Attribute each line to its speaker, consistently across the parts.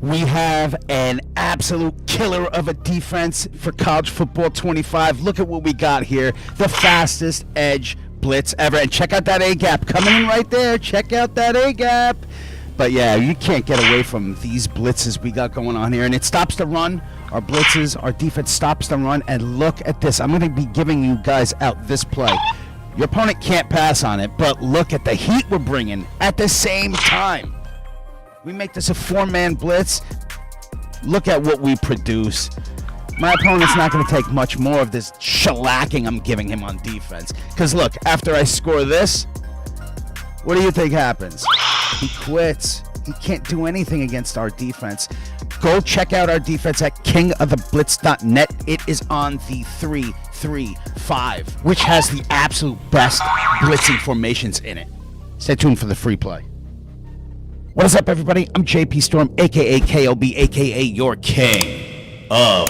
Speaker 1: We have an absolute killer of a defense for college football 25. Look at what we got here. The fastest edge blitz ever. And check out that A-gap coming in right there. Check out that A-gap. But yeah, you can't get away from these blitzes we got going on here. And it stops the run. Our blitzes, our defense stops the run. And look at this. I'm going to be giving you guys out this play. Your opponent can't pass on it, but look at the heat we're bringing at the same time. We make this a four-man blitz. Look at what we produce. My opponent's not going to take much more of this shellacking I'm giving him on defense. Because look, after I score this, what do you think happens? He quits. He can't do anything against our defense. Go check out our defense at kingoftheblitz.net. It is on the 3-3-5, which has the absolute best blitzing formations in it. Stay tuned for the free play. What is up, everybody? I'm JP Storm, a.k.a. KOB, a.k.a. your king of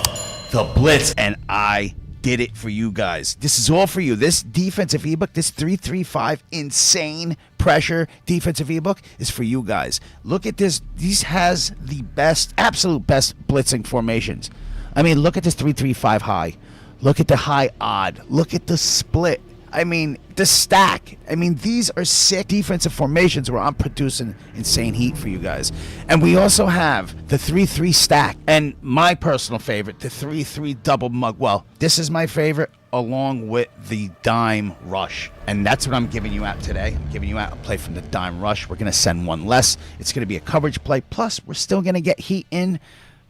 Speaker 1: the Blitz, and I did it for you guys. This is all for you. This defensive ebook, this 3-3-5 insane pressure defensive ebook is for you guys. Look at this. These has the best, absolute best blitzing formations. I mean, look at this 3-3-5 high. Look at the high odd. Look at the split. I mean, the stack. I mean, these are sick defensive formations where I'm producing insane heat for you guys. And we also have the 3-3 stack. And my personal favorite, the 3-3 double mug. Well, this is my favorite along with the dime rush. And that's what I'm giving you out today. I'm giving you out a play from the dime rush. We're going to send one less. It's going to be a coverage play. Plus, we're still going to get heat in.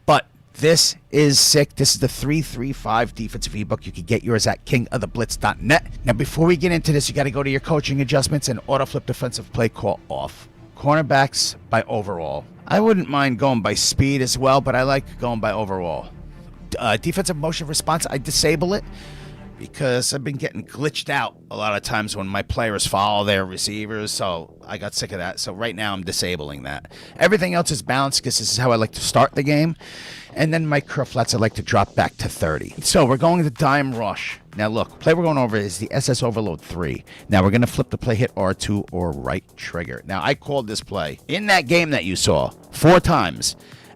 Speaker 1: But this is sick. This is the 3-3-5 defensive ebook. You can get yours at kingoftheblitz.net. Now, before we get into this, you got to go to your coaching adjustments and auto flip defensive play call off. Cornerbacks by overall. I wouldn't mind going by speed as well, but I like going by overall. Defensive motion response, I disable it because I've been getting glitched out a lot of times when my players follow their receivers, so I got sick of that. So right now I'm disabling that. Everything else is balanced because this is how I like to start the game. And then my curl flats I like to drop back to 30. So we're going to dime rush. Now look, play we're going over is the SS Overload 3. Now we're going to flip the play, hit R2 or right trigger. Now I called this play in that game that you saw 4 times.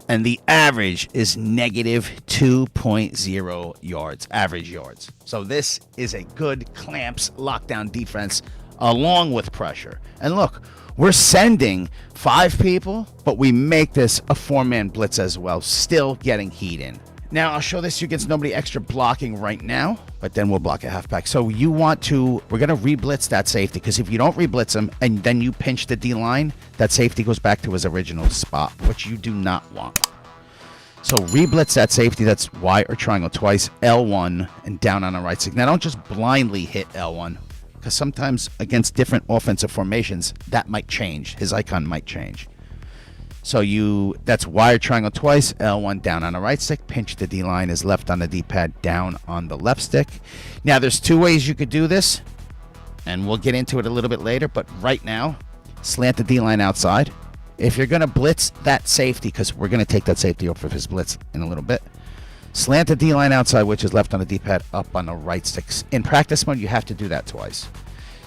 Speaker 1: And the average is negative 2.0 yards, average yards. So this is a good clamps lockdown defense along with pressure. And look, we're sending 5 people, but we make this a 4-man blitz as well, still getting heat in. Now, I'll show this to you against nobody extra blocking right now, but then we'll block a halfback. So you want to, we're going to re-blitz that safety, because if you don't re-blitz him and then you pinch the D-line, that safety goes back to his original spot, which you do not want. So re-blitz that safety, that's Y or triangle twice, L1, and down on the right stick. Now, don't just blindly hit L1, because sometimes against different offensive formations, that might change. His icon might change. So that's Y or triangle twice, L1 down on the right stick, pinch the D-line is left on the D-pad, down on the left stick. Now, there's 2 ways you could do this, and we'll get into it a little bit later, but right now, slant the D-line outside. If you're going to blitz that safety, because we're going to take that safety off of his blitz in a little bit, slant the D-line outside, which is left on the D-pad, up on the right stick. In practice mode, you have to do that twice.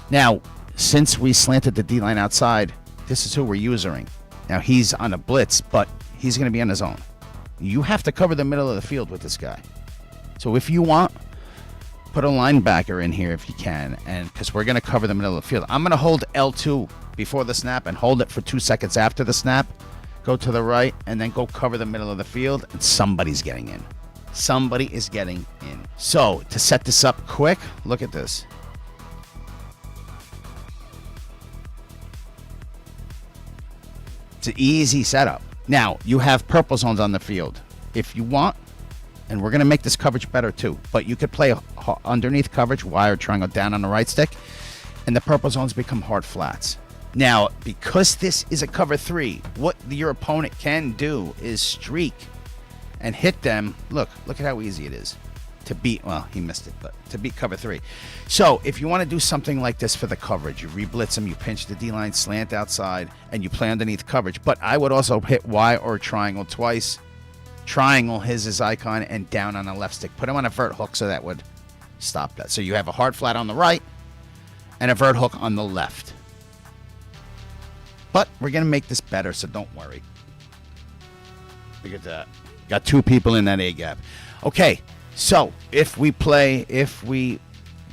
Speaker 1: Now, since we slanted the D-line outside, this is who we're using. Now, he's on a blitz, but he's going to be on his own. You have to cover the middle of the field with this guy. So if you want, put a linebacker in here if you can, and because we're going to cover the middle of the field. I'm going to hold L2 before the snap and hold it for 2 seconds after the snap. Go to the right, and then go cover the middle of the field, and somebody's getting in. Somebody is getting in. So to set this up quick, look at this. It's an easy setup. Now, you have purple zones on the field if you want, and we're going to make this coverage better too. But you could play underneath coverage, Y or triangle down on the right stick, and the purple zones become hard flats. Now, because this is a cover 3, what your opponent can do is streak and hit them. Look at how easy it is to beat. Well, he missed it, but to beat cover 3. So if you want to do something like this for the coverage, you re-blitz him, you pinch the D-line, slant outside, and you play underneath coverage. But I would also hit Y or triangle twice, triangle his icon, and down on the left stick. Put him on a vert hook, so that would stop that. So you have a hard flat on the right and a vert hook on the left. But we're going to make this better, so don't worry. Look at that. Got 2 people in that A gap. Okay, so if we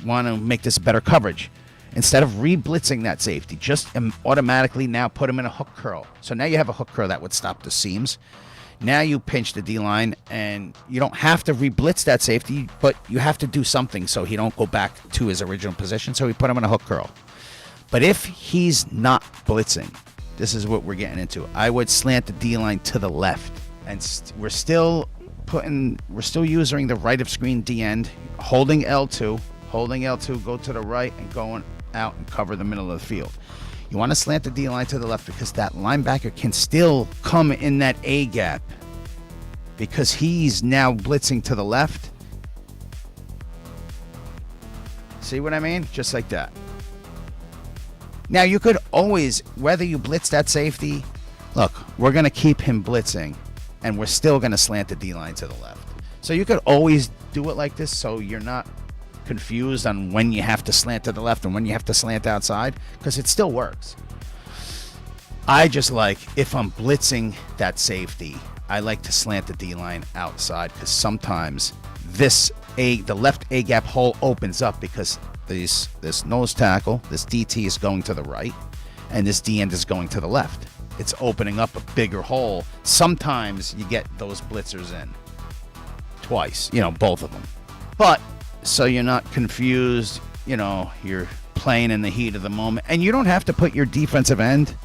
Speaker 1: want to make this better coverage, instead of re-blitzing that safety, just automatically now put him in a hook curl. So now you have a hook curl that would stop the seams. Now you pinch the D-line, and you don't have to re-blitz that safety, but you have to do something so he don't go back to his original position, so we put him in a hook curl. But if he's not blitzing, this is what we're getting into. I would slant the D-line to the left, and we're still using the right of screen D-end, holding L2, go to the right, and going out and cover the middle of the field. You want to slant the D-line to the left because that linebacker can still come in that A gap because he's now blitzing to the left. See what I mean? Just like that. Now, you could always, whether you blitz that safety, look, we're going to keep him blitzing, and we're still going to slant the D-line to the left. So you could always do it like this so you're not confused on when you have to slant to the left and when you have to slant outside, because it still works. I just like, if I'm blitzing that safety, I like to slant the D-line outside, because sometimes the left A gap hole opens up because this nose tackle, this DT is going to the right, and this D end is going to the left. It's opening up a bigger hole. Sometimes you get those blitzers in twice, both of them. But so you're not confused, you're playing in the heat of the moment. And you don't have to put your defensive end,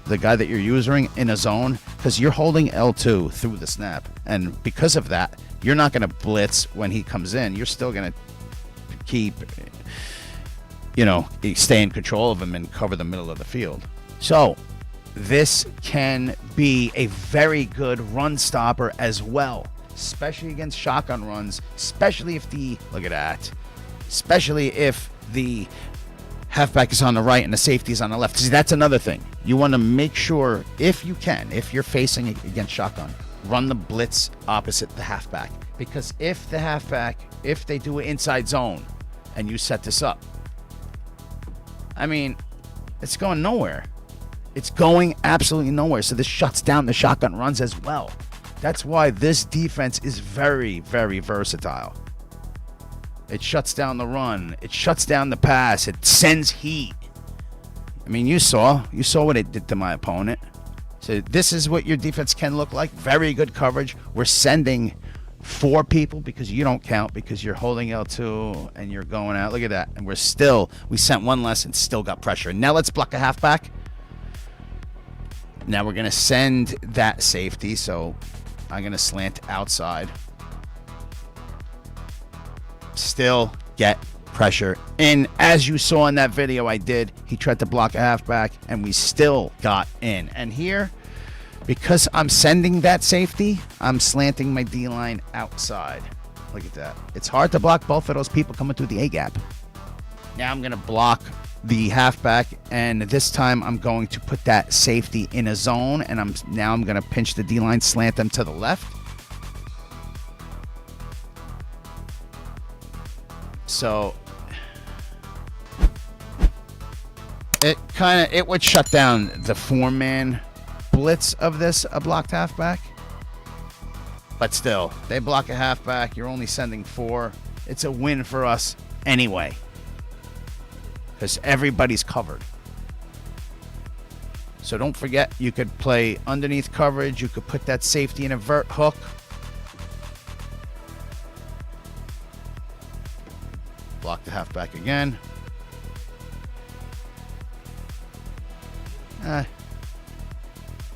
Speaker 1: the guy that you're using, in a zone, because you're holding L2 through the snap. And because of that, you're not going to blitz when he comes in. You're still going to keep, stay in control of him and cover the middle of the field. So this can be a very good run stopper as well, especially against shotgun runs, especially if the halfback is on the right and the safety is on the left. See, that's another thing. You want to make sure, if you're facing against shotgun, run the blitz opposite the halfback. Because if they do an inside zone and you set this up, it's going nowhere. It's going absolutely nowhere. So this shuts down the shotgun runs as well. That's why this defense is very, very versatile. It shuts down the run. It shuts down the pass. It sends heat. You saw what it did to my opponent. So this is what your defense can look like. Very good coverage. We're sending 4 people because you don't count, because you're holding L2 and you're going out. Look at that. And we sent 1 less and still got pressure. Now let's block a halfback. Now we're going to send that safety. So I'm going to slant outside. Still get pressure. And as you saw in that video I did, he tried to block a halfback and we still got in. And here, because I'm sending that safety, I'm slanting my D-line outside. Look at that. It's hard to block both of those people coming through the A gap. Now I'm going to block the halfback, and this time I'm going to put that safety in a zone, and I'm going to pinch the D-line, slant them to the left. So it would shut down the 4-man blitz of a blocked halfback. But still, they block a halfback. You're only sending 4. It's a win for us anyway, because everybody's covered. So don't forget, you could play underneath coverage. You could put that safety in a vert hook. Block the halfback again.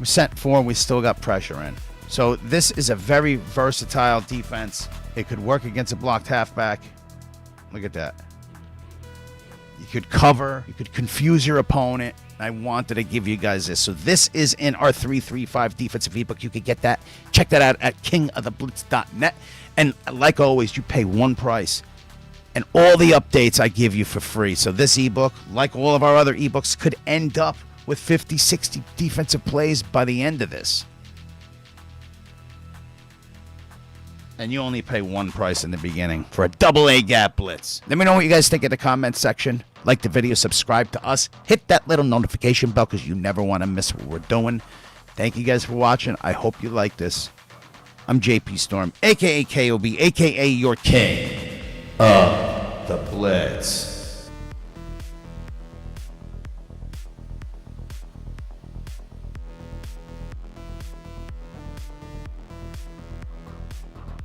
Speaker 1: We sent 4. We still got pressure in. So this is a very versatile defense. It could work against a blocked halfback. Look at that. You could cover. You could confuse your opponent. I wanted to give you guys this. So this is in our 335 defensive ebook. You could get that. Check that out at kingoftheblitz.net. And like always, you pay one price. And all the updates I give you for free. So this ebook, like all of our other ebooks, could end up with 50, 60 defensive plays by the end of this. And you only pay one price in the beginning for a double A gap blitz. Let me know what you guys think in the comments section. Like the video, subscribe to us. Hit that little notification bell because you never want to miss what we're doing. Thank you guys for watching. I hope you like this. I'm JP Storm, a.k.a. KOB, a.k.a. your king of the Blitz.